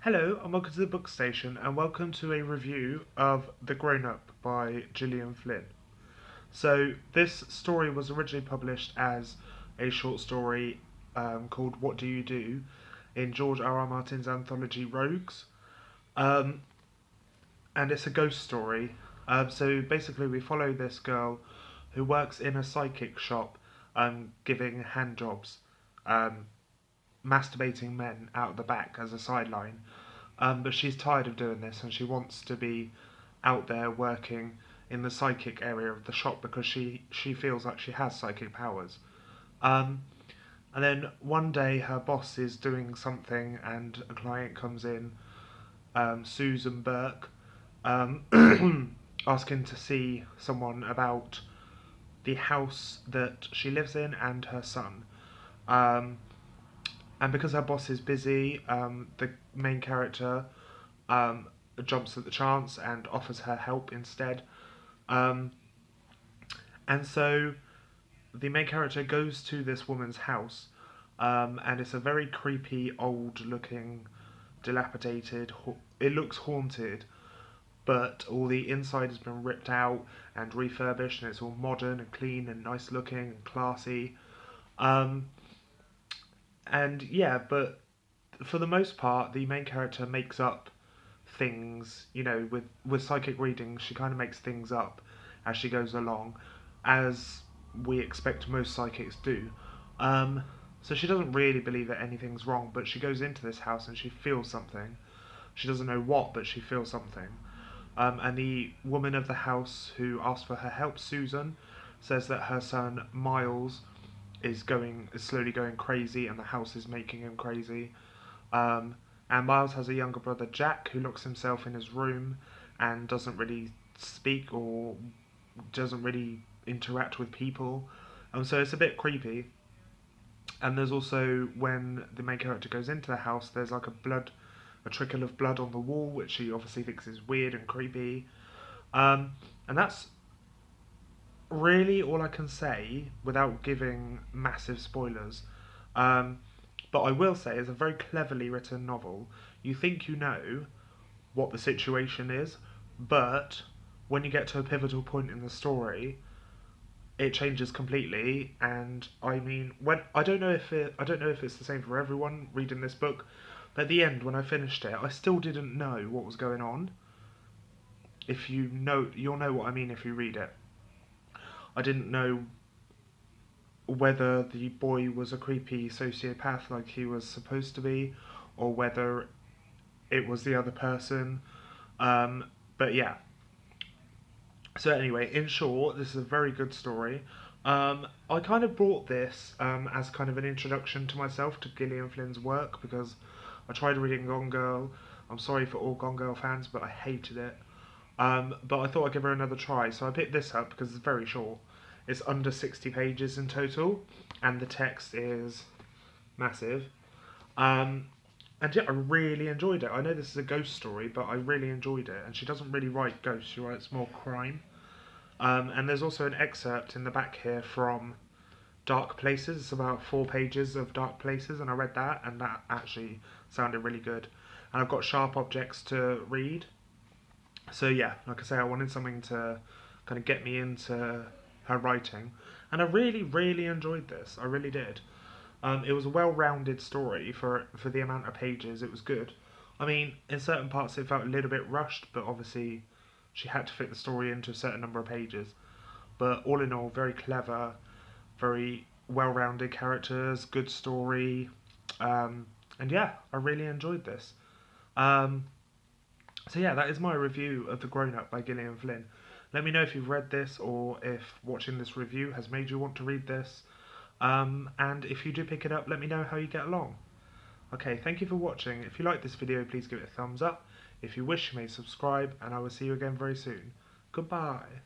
Hello and welcome to the Book Station and welcome to a review of The Grownup by Gillian Flynn. So this story was originally published as a short story called What Do You Do in George R.R. Martin's anthology Rogues. Um, and it's a ghost story. So basically we follow this girl who works in a psychic shop giving hand jobs, um, masturbating men out the back as a sideline. But she's tired of doing this and she wants to be out there working in the psychic area of the shop because she feels like she has psychic powers. Um, and then one day her boss is doing something and a client comes in, Susan Burke, asking to see someone about the house that she lives in and her son. Um, and because her boss is busy, the main character um, jumps at the chance and offers her help instead. Um, and so the main character goes to this woman's house, and it's a very creepy, old-looking, dilapidated. It looks haunted, but all the inside has been ripped out and refurbished, and it's all modern and clean and nice looking and classy. Um, and yeah, but for the most part, the main character makes up things, with psychic readings, she kind of makes things up as she goes along, as we expect most psychics do. Um, so she doesn't really believe that anything's wrong, but she goes into this house and she feels something. She doesn't know what, but she feels something. And the woman of the house who asked for her help, Susan, says that her son Miles is slowly going crazy, and the house is making him crazy. Um, and Miles has a younger brother, Jack, who locks himself in his room and doesn't really speak or doesn't really interact with people. So it's a bit creepy. And there's also, when the main character goes into the house, there's like a trickle of blood on the wall, which she obviously thinks is weird and creepy. And that's really all I can say without giving massive spoilers. Um, but I will say it's a very cleverly written novel. You think you know what the situation is, but when you get to a pivotal point in the story, it changes completely. And I mean, when I don't know if it's the same for everyone reading this book, but at the end when I finished it, I still didn't know what was going on. If you know, you'll know what I mean if you read it. I didn't know whether the boy was a creepy sociopath like he was supposed to be, or whether it was the other person. But yeah. So anyway, in short, this is a very good story. I kind of brought this as kind of an introduction to myself to Gillian Flynn's work because I tried reading Gone Girl. I'm sorry for all Gone Girl fans, but I hated it. But I thought I'd give her another try, so I picked this up because it's very short. It's under 60 pages in total, and the text is massive. Um, and yeah, I really enjoyed it. I know this is a ghost story, but I really enjoyed it. And she doesn't really write ghosts; she writes more crime. And there's also an excerpt in the back here from Dark Places. It's about 4 pages of Dark Places, and I read that, and that actually sounded really good. And I've got Sharp Objects to read. So yeah, like I say, I wanted something to kind of get me into her writing, and I really, really enjoyed this. I really did. It was a well-rounded story for the amount of pages. It was good. I mean, in certain parts it felt a little bit rushed, but obviously she had to fit the story into a certain number of pages. But all in all, very clever, very well-rounded characters, good story, and yeah, I really enjoyed this. Um, so yeah, that is my review of The Grown Up by Gillian Flynn. Let me know if you've read this or if watching this review has made you want to read this. And if you do pick it up, let me know how you get along. Okay, thank you for watching. If you like this video, please give it a thumbs up. If you wish, you may subscribe, and I will see you again very soon. Goodbye.